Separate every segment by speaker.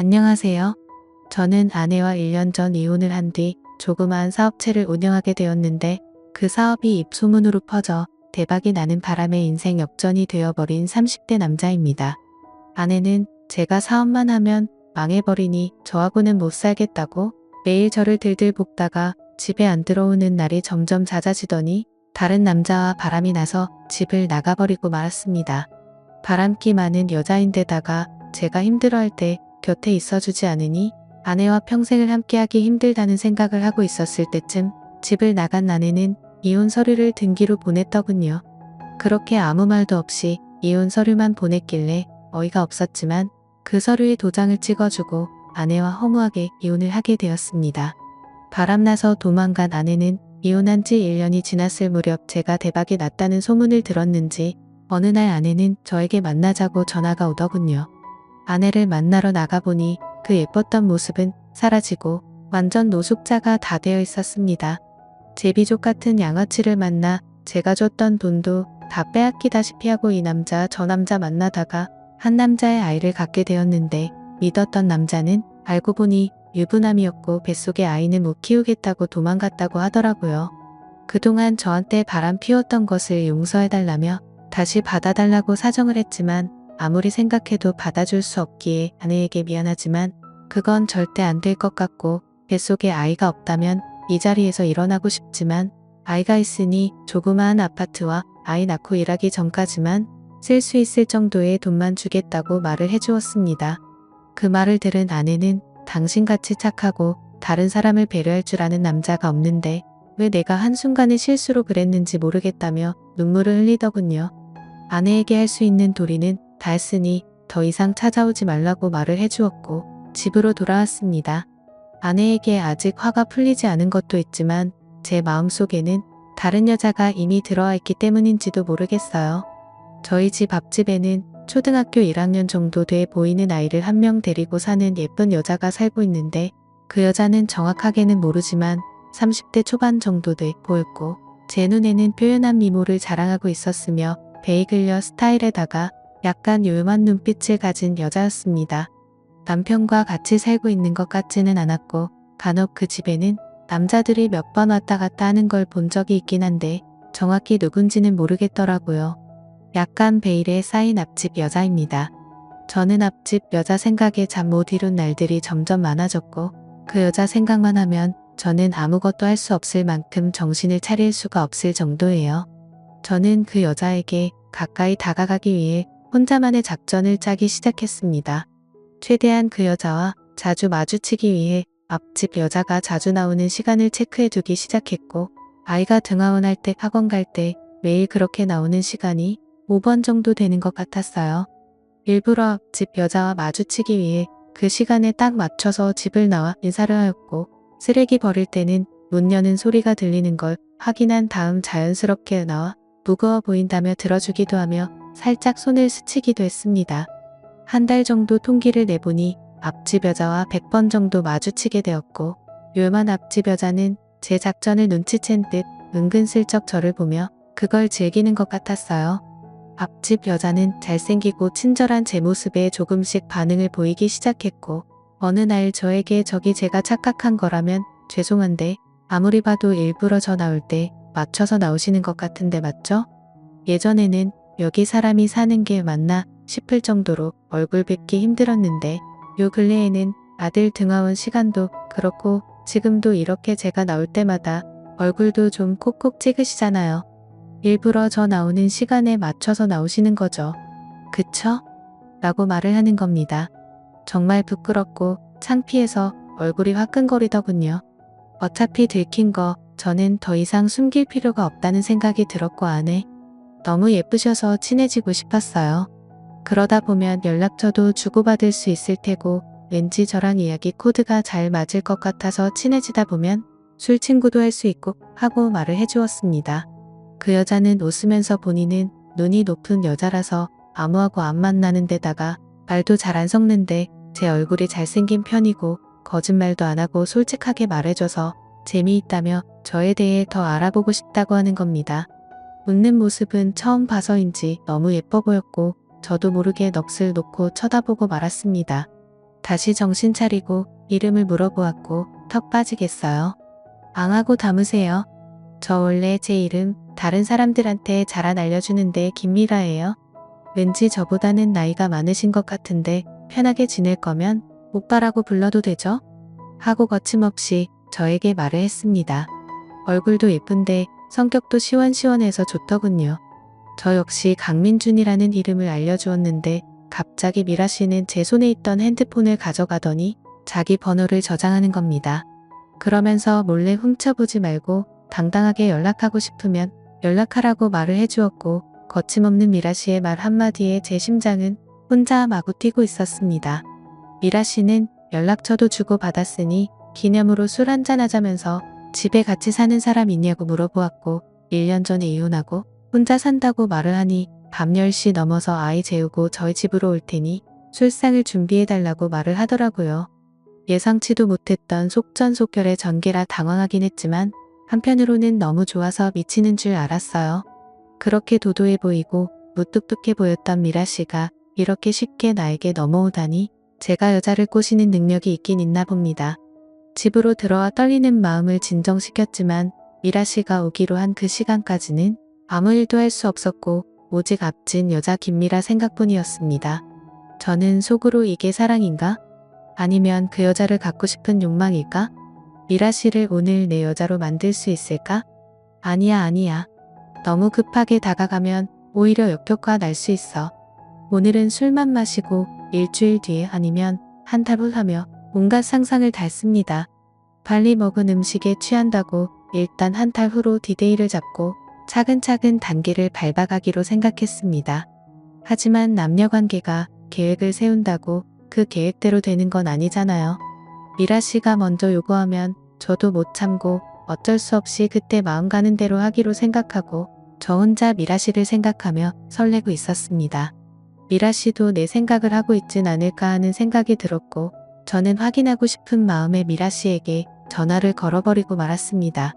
Speaker 1: 안녕하세요. 저는 아내와 1년 전 이혼을 한 뒤 조그마한 사업체를 운영하게 되었는데 그 사업이 입소문으로 퍼져 대박이 나는 바람에 인생 역전이 되어버린 30대 남자입니다. 아내는 제가 사업만 하면 망해버리니 저하고는 못 살겠다고 매일 저를 들들 볶다가 집에 안 들어오는 날이 점점 잦아지더니 다른 남자와 바람이 나서 집을 나가버리고 말았습니다. 바람기 많은 여자인데다가 제가 힘들어할 때 곁에 있어주지 않으니 아내와 평생을 함께하기 힘들다는 생각을 하고 있었을 때쯤 집을 나간 아내는 이혼 서류를 등기로 보냈더군요. 그렇게 아무 말도 없이 이혼 서류만 보냈길래 어이가 없었지만 그 서류에 도장을 찍어주고 아내와 허무하게 이혼을 하게 되었습니다. 바람나서 도망간 아내는 이혼한 지 1년이 지났을 무렵 제가 대박이 났다는 소문을 들었는지 어느 날 아내는 저에게 만나자고 전화가 오더군요. 아내를 만나러 나가보니 그 예뻤던 모습은 사라지고 완전 노숙자가 다 되어 있었습니다. 제비족 같은 양아치를 만나 제가 줬던 돈도 다 빼앗기다시피 하고 이 남자 저 남자 만나다가 한 남자의 아이를 갖게 되었는데 믿었던 남자는 알고 보니 유부남이었고 뱃속의 아이는 못 키우겠다고 도망갔다고 하더라고요. 그동안 저한테 바람 피웠던 것을 용서해달라며 다시 받아달라고 사정을 했지만 아무리 생각해도 받아줄 수 없기에 아내에게 미안하지만 그건 절대 안 될 것 같고 뱃속에 아이가 없다면 이 자리에서 일어나고 싶지만 아이가 있으니 조그마한 아파트와 아이 낳고 일하기 전까지만 쓸 수 있을 정도의 돈만 주겠다고 말을 해주었습니다. 그 말을 들은 아내는 당신같이 착하고 다른 사람을 배려할 줄 아는 남자가 없는데 왜 내가 한순간의 실수로 그랬는지 모르겠다며 눈물을 흘리더군요. 아내에게 할 수 있는 도리는 다 했으니 더 이상 찾아오지 말라고 말을 해주었고 집으로 돌아왔습니다. 아내에게 아직 화가 풀리지 않은 것도 있지만 제 마음속에는 다른 여자가 이미 들어와 있기 때문인지도 모르겠어요. 저희 집 앞집에는 초등학교 1학년 정도 돼 보이는 아이를 한 명 데리고 사는 예쁜 여자가 살고 있는데 그 여자는 정확하게는 모르지만 30대 초반 정도 돼 보였고 제 눈에는 표현한 미모를 자랑하고 있었으며 베이글녀 스타일에다가 약간 요염한 눈빛을 가진 여자였습니다. 남편과 같이 살고 있는 것 같지는 않았고 간혹 그 집에는 남자들이 몇 번 왔다 갔다 하는 걸 본 적이 있긴 한데 정확히 누군지는 모르겠더라고요. 약간 베일에 쌓인 앞집 여자입니다. 저는 앞집 여자 생각에 잠 못 이룬 날들이 점점 많아졌고 그 여자 생각만 하면 저는 아무것도 할 수 없을 만큼 정신을 차릴 수가 없을 정도예요. 저는 그 여자에게 가까이 다가가기 위해 혼자만의 작전을 짜기 시작했습니다. 최대한 그 여자와 자주 마주치기 위해 앞집 여자가 자주 나오는 시간을 체크해 두기 시작했고 아이가 등하원할 때 학원 갈 때 매일 그렇게 나오는 시간이 5번 정도 되는 것 같았어요. 일부러 앞집 여자와 마주치기 위해 그 시간에 딱 맞춰서 집을 나와 인사를 하였고 쓰레기 버릴 때는 문 여는 소리가 들리는 걸 확인한 다음 자연스럽게 나와 무거워 보인다며 들어주기도 하며 살짝 손을 스치기도 했습니다. 한 달 정도 통기를 내보니 앞집 여자와 100번 정도 마주치게 되었고 요만 앞집 여자는 제 작전을 눈치챈 듯 은근슬쩍 저를 보며 그걸 즐기는 것 같았어요. 앞집 여자는 잘생기고 친절한 제 모습에 조금씩 반응을 보이기 시작했고 어느 날 저에게 저기 제가 착각한 거라면 죄송한데 아무리 봐도 일부러 저 나올 때 맞춰서 나오시는 것 같은데 맞죠? 예전에는 여기 사람이 사는 게 맞나 싶을 정도로 얼굴 뵙기 힘들었는데 요 근래에는 아들 등하원 시간도 그렇고 지금도 이렇게 제가 나올 때마다 얼굴도 좀 콕콕 찍으시잖아요. 일부러 저 나오는 시간에 맞춰서 나오시는 거죠. 그쵸? 라고 말을 하는 겁니다. 정말 부끄럽고 창피해서 얼굴이 화끈거리더군요. 어차피 들킨 거 저는 더 이상 숨길 필요가 없다는 생각이 들었고 안에 너무 예쁘셔서 친해지고 싶었어요. 그러다 보면 연락처도 주고받을 수 있을 테고 왠지 저랑 이야기 코드가 잘 맞을 것 같아서 친해지다 보면 술 친구도 할 수 있고 하고 말을 해주었습니다. 그 여자는 웃으면서 본인은 눈이 높은 여자라서 아무하고 안 만나는 데다가 말도 잘 안 섞는데 제 얼굴이 잘생긴 편이고 거짓말도 안 하고 솔직하게 말해줘서 재미있다며 저에 대해 더 알아보고 싶다고 하는 겁니다. 웃는 모습은 처음 봐서인지 너무 예뻐 보였고 저도 모르게 넋을 놓고 쳐다보고 말았습니다. 다시 정신 차리고 이름을 물어보았고 턱 빠지겠어요. 앙하고 담으세요. 저 원래 제 이름 다른 사람들한테 잘 안 알려주는데 김미라예요. 왠지 저보다는 나이가 많으신 것 같은데 편하게 지낼 거면 오빠라고 불러도 되죠? 하고 거침없이 저에게 말을 했습니다. 얼굴도 예쁜데 성격도 시원시원해서 좋더군요. 저 역시 강민준이라는 이름을 알려주었는데 갑자기 미라 씨는 제 손에 있던 핸드폰을 가져가더니 자기 번호를 저장하는 겁니다. 그러면서 몰래 훔쳐보지 말고 당당하게 연락하고 싶으면 연락하라고 말을 해주었고 거침없는 미라 씨의 말 한마디에 제 심장은 혼자 마구 뛰고 있었습니다. 미라 씨는 연락처도 주고받았으니 기념으로 술 한잔 하자면서 집에 같이 사는 사람 있냐고 물어보았고 1년 전에 이혼하고 혼자 산다고 말을 하니 밤 10시 넘어서 아이 재우고 저희 집으로 올 테니 술상을 준비해달라고 말을 하더라고요. 예상치도 못했던 속전속결의 전개라 당황하긴 했지만 한편으로는 너무 좋아서 미치는 줄 알았어요. 그렇게 도도해 보이고 무뚝뚝해 보였던 미라 씨가 이렇게 쉽게 나에게 넘어오다니 제가 여자를 꼬시는 능력이 있긴 있나 봅니다. 집으로 들어와 떨리는 마음을 진정시켰지만 미라 씨가 오기로 한 그 시간까지는 아무 일도 할 수 없었고 오직 앞진 여자 김미라 생각뿐이었습니다. 저는 속으로 이게 사랑인가? 아니면 그 여자를 갖고 싶은 욕망일까? 미라 씨를 오늘 내 여자로 만들 수 있을까? 아니야. 너무 급하게 다가가면 오히려 역효과 날 수 있어. 오늘은 술만 마시고 일주일 뒤에 아니면 한 달 후 하며 온갖 상상을 닳습니다. 빨리 먹은 음식에 취한다고 일단 한 달 후로 디데이를 잡고 차근차근 단계를 밟아가기로 생각했습니다. 하지만 남녀관계가 계획을 세운다고 그 계획대로 되는 건 아니잖아요. 미라 씨가 먼저 요구하면 저도 못 참고 어쩔 수 없이 그때 마음 가는 대로 하기로 생각하고 저 혼자 미라 씨를 생각하며 설레고 있었습니다. 미라 씨도 내 생각을 하고 있진 않을까 하는 생각이 들었고 저는 확인하고 싶은 마음에 미라 씨에게 전화를 걸어버리고 말았습니다.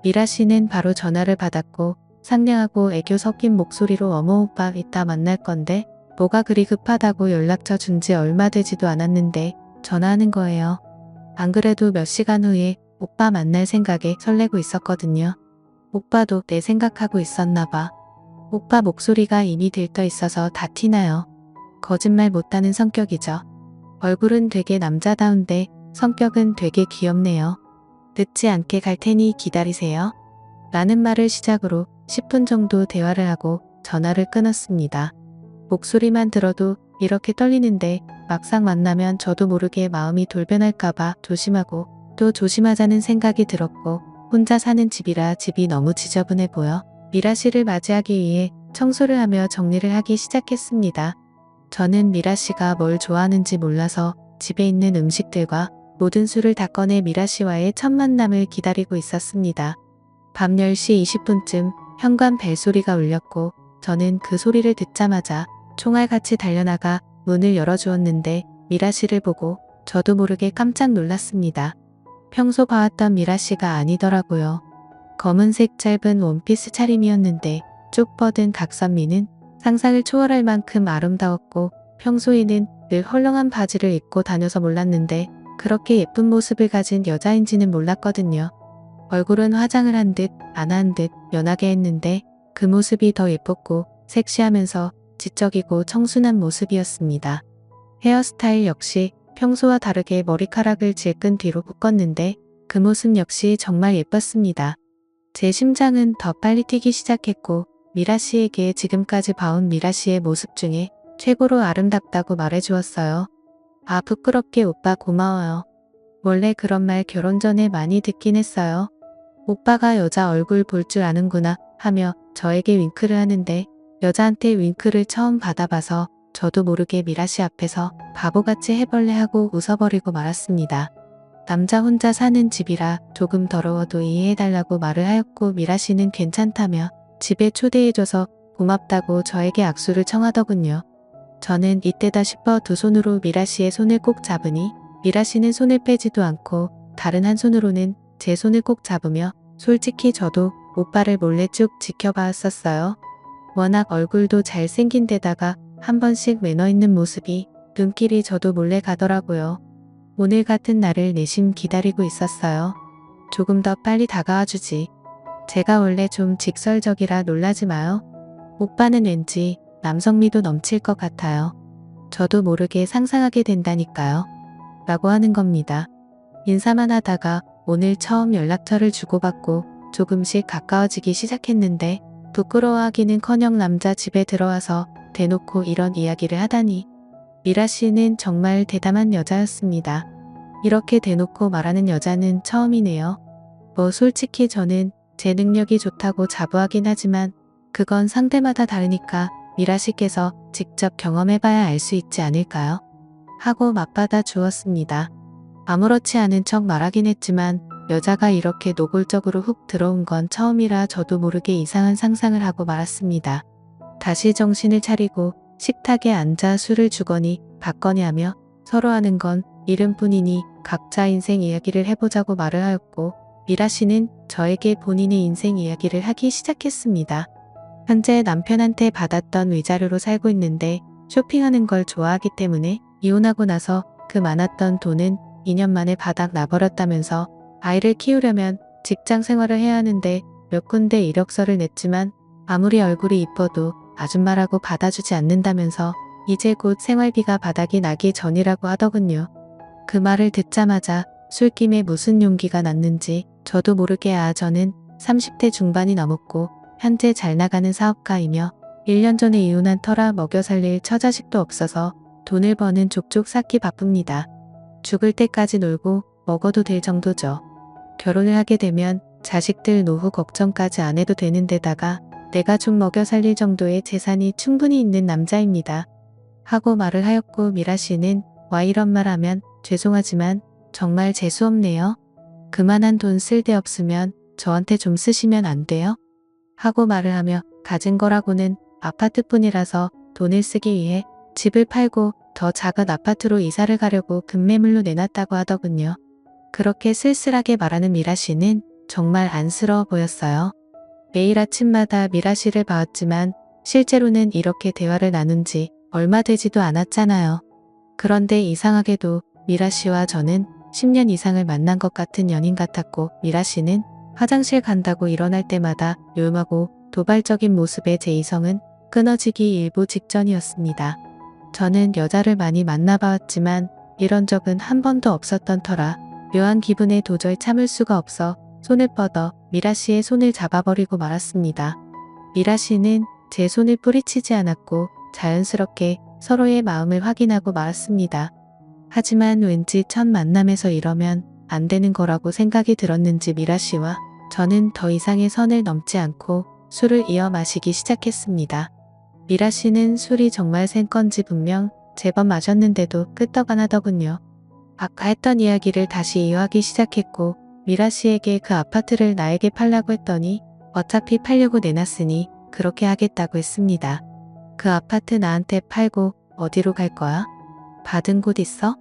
Speaker 1: 미라 씨는 바로 전화를 받았고 상냥하고 애교 섞인 목소리로 어머 오빠 이따 만날 건데 뭐가 그리 급하다고 연락처 준 지 얼마 되지도 않았는데 전화하는 거예요. 안 그래도 몇 시간 후에 오빠 만날 생각에 설레고 있었거든요. 오빠도 내 생각하고 있었나 봐. 오빠 목소리가 이미 들떠 있어서 다 티나요. 거짓말 못하는 성격이죠. 얼굴은 되게 남자다운데 성격은 되게 귀엽네요. 늦지 않게 갈 테니 기다리세요. 라는 말을 시작으로 10분 정도 대화를 하고 전화를 끊었습니다. 목소리만 들어도 이렇게 떨리는데 막상 만나면 저도 모르게 마음이 돌변할까봐 조심하고 또 조심하자는 생각이 들었고 혼자 사는 집이라 집이 너무 지저분해 보여 미라 씨를 맞이하기 위해 청소를 하며 정리를 하기 시작했습니다. 저는 미라 씨가 뭘 좋아하는지 몰라서 집에 있는 음식들과 모든 술을 다 꺼내 미라 씨와의 첫 만남을 기다리고 있었습니다. 밤 10시 20분쯤 현관 벨소리가 울렸고 저는 그 소리를 듣자마자 총알같이 달려나가 문을 열어주었는데 미라 씨를 보고 저도 모르게 깜짝 놀랐습니다. 평소 봐왔던 미라 씨가 아니더라고요. 검은색 짧은 원피스 차림이었는데 쭉 뻗은 각선미는 상상을 초월할 만큼 아름다웠고 평소에는 늘 헐렁한 바지를 입고 다녀서 몰랐는데 그렇게 예쁜 모습을 가진 여자인지는 몰랐거든요. 얼굴은 화장을 한 듯 안 한 듯 연하게 했는데 그 모습이 더 예뻤고 섹시하면서 지적이고 청순한 모습이었습니다. 헤어스타일 역시 평소와 다르게 머리카락을 질끈 뒤로 묶었는데 그 모습 역시 정말 예뻤습니다. 제 심장은 더 빨리 뛰기 시작했고 미라 씨에게 지금까지 봐온 미라 씨의 모습 중에 최고로 아름답다고 말해주었어요. 아 부끄럽게 오빠 고마워요. 원래 그런 말 결혼 전에 많이 듣긴 했어요. 오빠가 여자 얼굴 볼 줄 아는구나 하며 저에게 윙크를 하는데 여자한테 윙크를 처음 받아봐서 저도 모르게 미라 씨 앞에서 바보같이 해벌레하고 웃어버리고 말았습니다. 남자 혼자 사는 집이라 조금 더러워도 이해해달라고 말을 하였고 미라 씨는 괜찮다며 집에 초대해줘서 고맙다고 저에게 악수를 청하더군요. 저는 이때다 싶어 두 손으로 미라 씨의 손을 꼭 잡으니 미라 씨는 손을 빼지도 않고 다른 한 손으로는 제 손을 꼭 잡으며 솔직히 저도 오빠를 몰래 쭉 지켜봤었어요. 워낙 얼굴도 잘생긴 데다가 한 번씩 매너 있는 모습이 눈길이 저도 몰래 가더라고요. 오늘 같은 날을 내심 기다리고 있었어요. 조금 더 빨리 다가와 주지. 제가 원래 좀 직설적이라 놀라지 마요. 오빠는 왠지 남성미도 넘칠 것 같아요. 저도 모르게 상상하게 된다니까요. 라고 하는 겁니다. 인사만 하다가 오늘 처음 연락처를 주고받고 조금씩 가까워지기 시작했는데 부끄러워하기는커녕 남자 집에 들어와서 대놓고 이런 이야기를 하다니. 미라 씨는 정말 대담한 여자였습니다. 이렇게 대놓고 말하는 여자는 처음이네요. 뭐 솔직히 저는 제 능력이 좋다고 자부하긴 하지만 그건 상대마다 다르니까 미라 씨께서 직접 경험해봐야 알 수 있지 않을까요? 하고 맞받아 주었습니다. 아무렇지 않은 척 말하긴 했지만 여자가 이렇게 노골적으로 훅 들어온 건 처음이라 저도 모르게 이상한 상상을 하고 말았습니다. 다시 정신을 차리고 식탁에 앉아 술을 주거니 받거니 하며 서로 하는 건 이름뿐이니 각자 인생 이야기를 해보자고 말을 하였고 미라 씨는 저에게 본인의 인생 이야기를 하기 시작했습니다. 현재 남편한테 받았던 위자료로 살고 있는데 쇼핑하는 걸 좋아하기 때문에 이혼하고 나서 그 많았던 돈은 2년 만에 바닥 나버렸다면서 아이를 키우려면 직장 생활을 해야 하는데 몇 군데 이력서를 냈지만 아무리 얼굴이 이뻐도 아줌마라고 받아주지 않는다면서 이제 곧 생활비가 바닥이 나기 전이라고 하더군요. 그 말을 듣자마자 술김에 무슨 용기가 났는지 저도 모르게 저는 30대 중반이 넘었고 현재 잘 나가는 사업가이며 1년 전에 이혼한 터라 먹여 살릴 처자식도 없어서 돈을 버는 족족 쌓기 바쁩니다. 죽을 때까지 놀고 먹어도 될 정도죠. 결혼을 하게 되면 자식들 노후 걱정까지 안 해도 되는 데다가 내가 좀 먹여 살릴 정도의 재산이 충분히 있는 남자입니다. 하고 말을 하였고 미라 씨는 와 이런 말 하면 죄송하지만 정말 재수없네요. 그만한 돈 쓸데없으면 저한테 좀 쓰시면 안 돼요? 하고 말을 하며 가진 거라고는 아파트뿐이라서 돈을 쓰기 위해 집을 팔고 더 작은 아파트로 이사를 가려고 급매물로 내놨다고 하더군요. 그렇게 쓸쓸하게 말하는 미라 씨는 정말 안쓰러워 보였어요. 매일 아침마다 미라 씨를 봐왔지만 실제로는 이렇게 대화를 나눈 지 얼마 되지도 않았잖아요. 그런데 이상하게도 미라 씨와 저는 10년 이상을 만난 것 같은 연인 같았고 미라 씨는 화장실 간다고 일어날 때마다 요염하고 도발적인 모습의 제 이성은 끊어지기 일보 직전이었습니다. 저는 여자를 많이 만나봐왔지만 이런 적은 한 번도 없었던 터라 묘한 기분에 도저히 참을 수가 없어 손을 뻗어 미라 씨의 손을 잡아버리고 말았습니다. 미라 씨는 제 손을 뿌리치지 않았고 자연스럽게 서로의 마음을 확인하고 말았습니다. 하지만 왠지 첫 만남에서 이러면 안 되는 거라고 생각이 들었는지 미라 씨와 저는 더 이상의 선을 넘지 않고 술을 이어 마시기 시작했습니다. 미라 씨는 술이 정말 센 건지 분명 제법 마셨는데도 끄떡 안 하더군요. 아까 했던 이야기를 다시 이어하기 시작했고 미라 씨에게 그 아파트를 나에게 팔라고 했더니 어차피 팔려고 내놨으니 그렇게 하겠다고 했습니다. 그 아파트 나한테 팔고 어디로 갈 거야? 받은 곳 있어?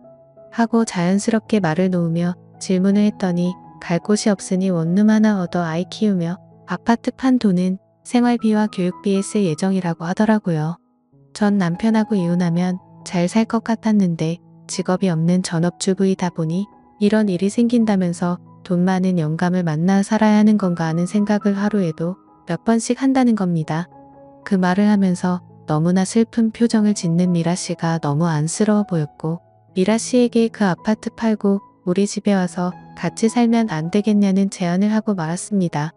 Speaker 1: 하고 자연스럽게 말을 놓으며 질문을 했더니 갈 곳이 없으니 원룸 하나 얻어 아이 키우며 아파트 판 돈은 생활비와 교육비에 쓸 예정이라고 하더라고요. 전 남편하고 이혼하면 잘 살 것 같았는데 직업이 없는 전업주부이다 보니 이런 일이 생긴다면서 돈 많은 영감을 만나 살아야 하는 건가 하는 생각을 하루에도 몇 번씩 한다는 겁니다. 그 말을 하면서 너무나 슬픈 표정을 짓는 미라 씨가 너무 안쓰러워 보였고 미라 씨에게 그 아파트 팔고 우리 집에 와서 같이 살면 안 되겠냐는 제안을 하고 말았습니다.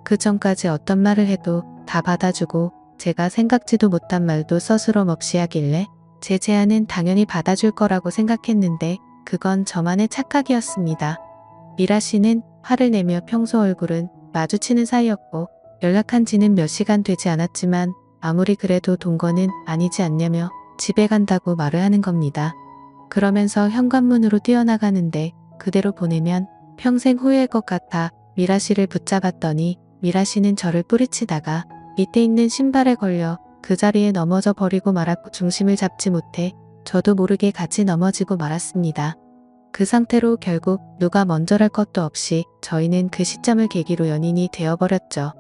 Speaker 1: 그 전까지 어떤 말을 해도 다 받아주고 제가 생각지도 못한 말도 서스럼 없이 하길래 제 제안은 당연히 받아줄 거라고 생각했는데 그건 저만의 착각이었습니다. 미라 씨는 화를 내며 평소 얼굴은 마주치는 사이였고 연락한 지는 몇 시간 되지 않았지만 아무리 그래도 동거는 아니지 않냐며 집에 간다고 말을 하는 겁니다. 그러면서 현관문으로 뛰어나가는데 그대로 보내면 평생 후회할 것 같아 미라 씨를 붙잡았더니 미라 씨는 저를 뿌리치다가 밑에 있는 신발에 걸려 그 자리에 넘어져 버리고 말았고 중심을 잡지 못해 저도 모르게 같이 넘어지고 말았습니다. 그 상태로 결국 누가 먼저랄 것도 없이 저희는 그 시점을 계기로 연인이 되어버렸죠.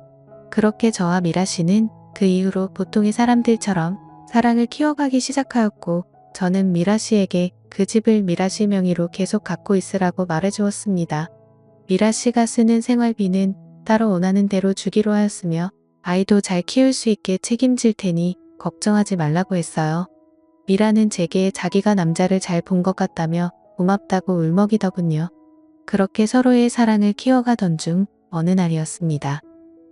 Speaker 1: 그렇게 저와 미라 씨는 그 이후로 보통의 사람들처럼 사랑을 키워가기 시작하였고 저는 미라 씨에게 그 집을 미라 씨 명의로 계속 갖고 있으라고 말해주었습니다. 미라 씨가 쓰는 생활비는 따로 원하는 대로 주기로 하였으며 아이도 잘 키울 수 있게 책임질 테니 걱정하지 말라고 했어요. 미라는 제게 자기가 남자를 잘 본 것 같다며 고맙다고 울먹이더군요. 그렇게 서로의 사랑을 키워가던 중 어느 날이었습니다.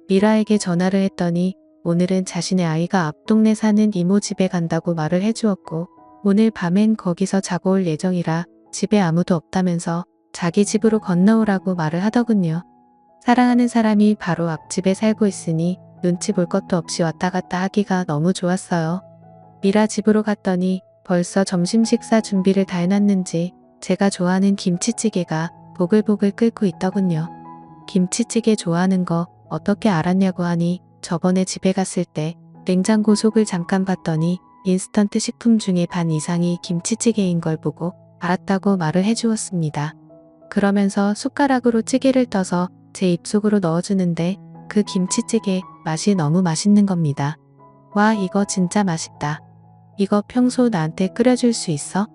Speaker 1: 미라에게 전화를 했더니 오늘은 자신의 아이가 앞 동네 사는 이모 집에 간다고 말을 해주었고 오늘 밤엔 거기서 자고 올 예정이라 집에 아무도 없다면서 자기 집으로 건너오라고 말을 하더군요. 사랑하는 사람이 바로 앞집에 살고 있으니 눈치 볼 것도 없이 왔다 갔다 하기가 너무 좋았어요. 미라 집으로 갔더니 벌써 점심 식사 준비를 다 해놨는지 제가 좋아하는 김치찌개가 보글보글 끓고 있더군요. 김치찌개 좋아하는 거 어떻게 알았냐고 하니 저번에 집에 갔을 때 냉장고 속을 잠깐 봤더니 인스턴트 식품 중에 반 이상이 김치찌개인 걸 보고 알았다고 말을 해주었습니다. 그러면서 숟가락으로 찌개를 떠서 제 입속으로 넣어주는데 그 김치찌개 맛이 너무 맛있는 겁니다. 와, 이거 진짜 맛있다. 이거 평소 나한테 끓여줄 수 있어?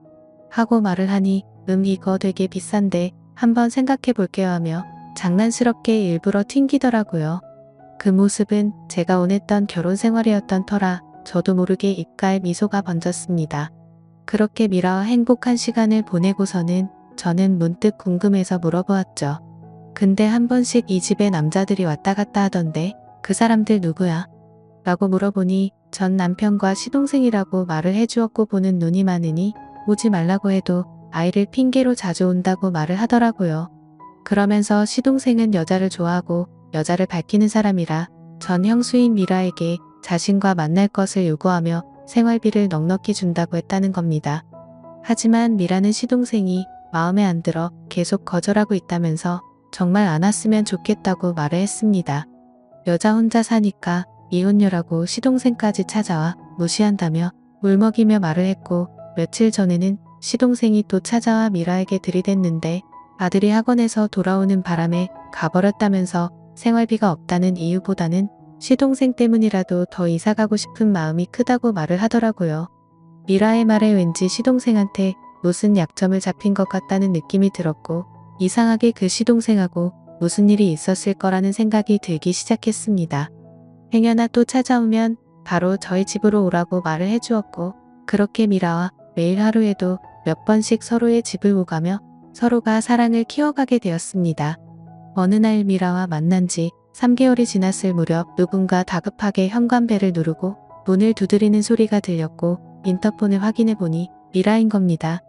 Speaker 1: 하고 말을 하니 이거 되게 비싼데 한번 생각해 볼게요 하며 장난스럽게 일부러 튕기더라고요. 그 모습은 제가 원했던 결혼 생활이었던 터라 저도 모르게 입가에 미소가 번졌습니다. 그렇게 미라와 행복한 시간을 보내고서는 저는 문득 궁금해서 물어보았죠. 근데 한 번씩 이 집에 남자들이 왔다 갔다 하던데 그 사람들 누구야? 라고 물어보니 전 남편과 시동생이라고 말을 해주었고 보는 눈이 많으니 오지 말라고 해도 아이를 핑계로 자주 온다고 말을 하더라고요. 그러면서 시동생은 여자를 좋아하고 여자를 밝히는 사람이라 전 형수인 미라에게 자신과 만날 것을 요구하며 생활비를 넉넉히 준다고 했다는 겁니다. 하지만 미라는 시동생이 마음에 안 들어 계속 거절하고 있다면서 정말 안 왔으면 좋겠다고 말을 했습니다. 여자 혼자 사니까 이혼녀라고 시동생까지 찾아와 무시한다며 울먹이며 말을 했고 며칠 전에는 시동생이 또 찾아와 미라에게 들이댔는데 아들이 학원에서 돌아오는 바람에 가버렸다면서 생활비가 없다는 이유보다는 시동생 때문이라도 더 이사가고 싶은 마음이 크다고 말을 하더라고요. 미라의 말에 왠지 시동생한테 무슨 약점을 잡힌 것 같다는 느낌이 들었고 이상하게 그 시동생하고 무슨 일이 있었을 거라는 생각이 들기 시작했습니다. 행여나 또 찾아오면 바로 저희 집으로 오라고 말을 해주었고 그렇게 미라와 매일 하루에도 몇 번씩 서로의 집을 오가며 서로가 사랑을 키워가게 되었습니다. 어느 날 미라와 만난 지 3개월이 지났을 무렵 누군가 다급하게 현관벨을 누르고 문을 두드리는 소리가 들렸고 인터폰을 확인해보니 미라인 겁니다.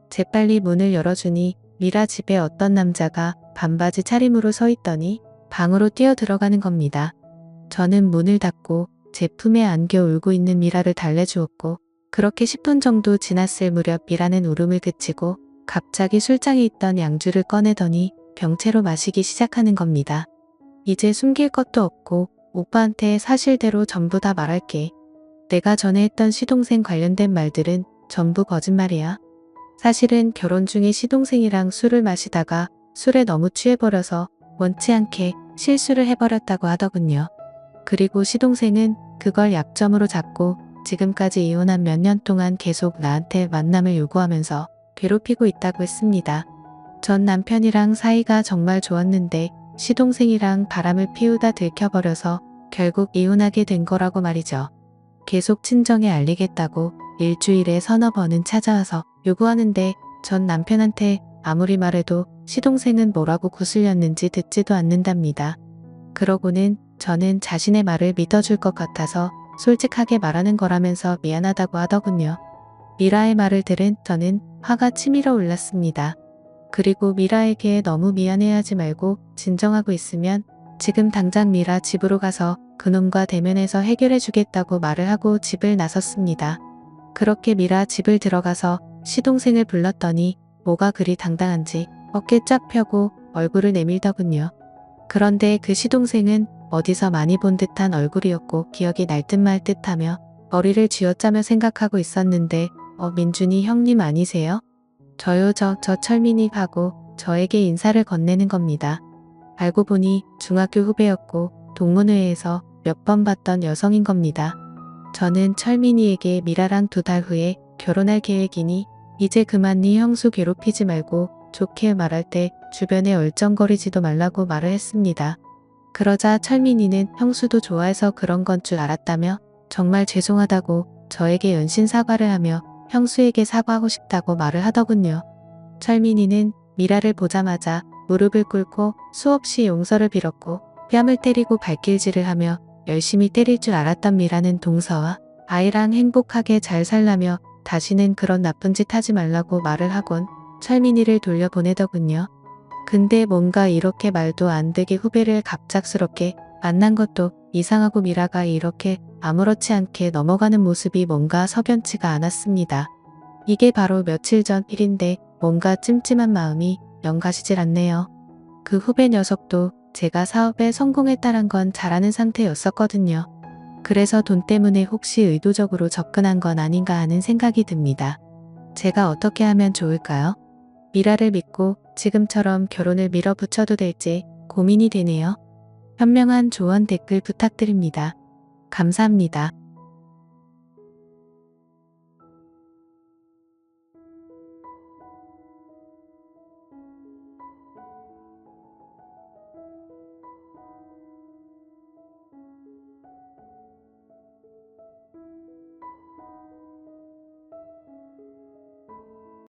Speaker 1: 재빨리 문을 열어주니 미라 집에 어떤 남자가 반바지 차림으로 서 있더니 방으로 뛰어 들어가는 겁니다. 저는 문을 닫고 제 품에 안겨 울고 있는 미라를 달래주었고 그렇게 10분 정도 지났을 무렵 미라는 울음을 그치고 갑자기 술장에 있던 양주를 꺼내더니 병채로 마시기 시작하는 겁니다. 이제 숨길 것도 없고 오빠한테 사실대로 전부 다 말할게. 내가 전에 했던 시동생 관련된 말들은 전부 거짓말이야. 사실은 결혼 중에 시동생이랑 술을 마시다가 술에 너무 취해버려서 원치 않게 실수를 해버렸다고 하더군요. 그리고 시동생은 그걸 약점으로 잡고 지금까지 이혼한 몇 년 동안 계속 나한테 만남을 요구하면서 괴롭히고 있다고 했습니다. 전 남편이랑 사이가 정말 좋았는데 시동생이랑 바람을 피우다 들켜버려서 결국 이혼하게 된 거라고 말이죠. 계속 친정에 알리겠다고 일주일에 서너 번은 찾아와서 요구하는데 전 남편한테 아무리 말해도 시동생은 뭐라고 구슬렸는지 듣지도 않는답니다. 그러고는 저는 자신의 말을 믿어줄 것 같아서 솔직하게 말하는 거라면서 미안하다고 하더군요. 미라의 말을 들은 저는 화가 치밀어 올랐습니다. 그리고 미라에게 너무 미안해하지 말고 진정하고 있으면 지금 당장 미라 집으로 가서 그놈과 대면해서 해결해 주겠다고 말을 하고 집을 나섰습니다. 그렇게 미라 집을 들어가서 시동생을 불렀더니 뭐가 그리 당당한지 어깨 쫙 펴고 얼굴을 내밀더군요. 그런데 그 시동생은 어디서 많이 본 듯한 얼굴이었고 기억이 날 듯 말 듯하며 머리를 쥐어짜며 생각하고 있었는데 민준이 형님 아니세요? 저요 저 철민이 하고 저에게 인사를 건네는 겁니다. 알고 보니 중학교 후배였고 동문회에서 몇 번 봤던 여성인 겁니다. 저는 철민이에게 미라랑 2달 후에 결혼할 계획이니 이제 그만 네 형수 괴롭히지 말고 좋게 말할 때 주변에 얼쩡거리지도 말라고 말을 했습니다. 그러자 철민이는 형수도 좋아해서 그런 건 줄 알았다며 정말 죄송하다고 저에게 연신 사과를 하며 형수에게 사과하고 싶다고 말을 하더군요. 철민이는 미라를 보자마자 무릎을 꿇고 수없이 용서를 빌었고 뺨을 때리고 발길질을 하며 열심히 때릴 줄 알았던 미라는 동서와 아이랑 행복하게 잘 살라며 다시는 그런 나쁜 짓 하지 말라고 말을 하곤 철민이를 돌려보내더군요. 근데 뭔가 이렇게 말도 안 되게 후배를 갑작스럽게 만난 것도 이상하고 미라가 이렇게 아무렇지 않게 넘어가는 모습이 뭔가 석연치가 않았습니다. 이게 바로 며칠 전 일인데 뭔가 찜찜한 마음이 영 가시질 않네요. 그 후배 녀석도 제가 사업에 성공했다는 건 잘 아는 상태였었거든요. 그래서 돈 때문에 혹시 의도적으로 접근한 건 아닌가 하는 생각이 듭니다. 제가 어떻게 하면 좋을까요? 미라를 믿고 지금처럼 결혼을 밀어붙여도 될지 고민이 되네요. 현명한 조언 댓글 부탁드립니다. 감사합니다.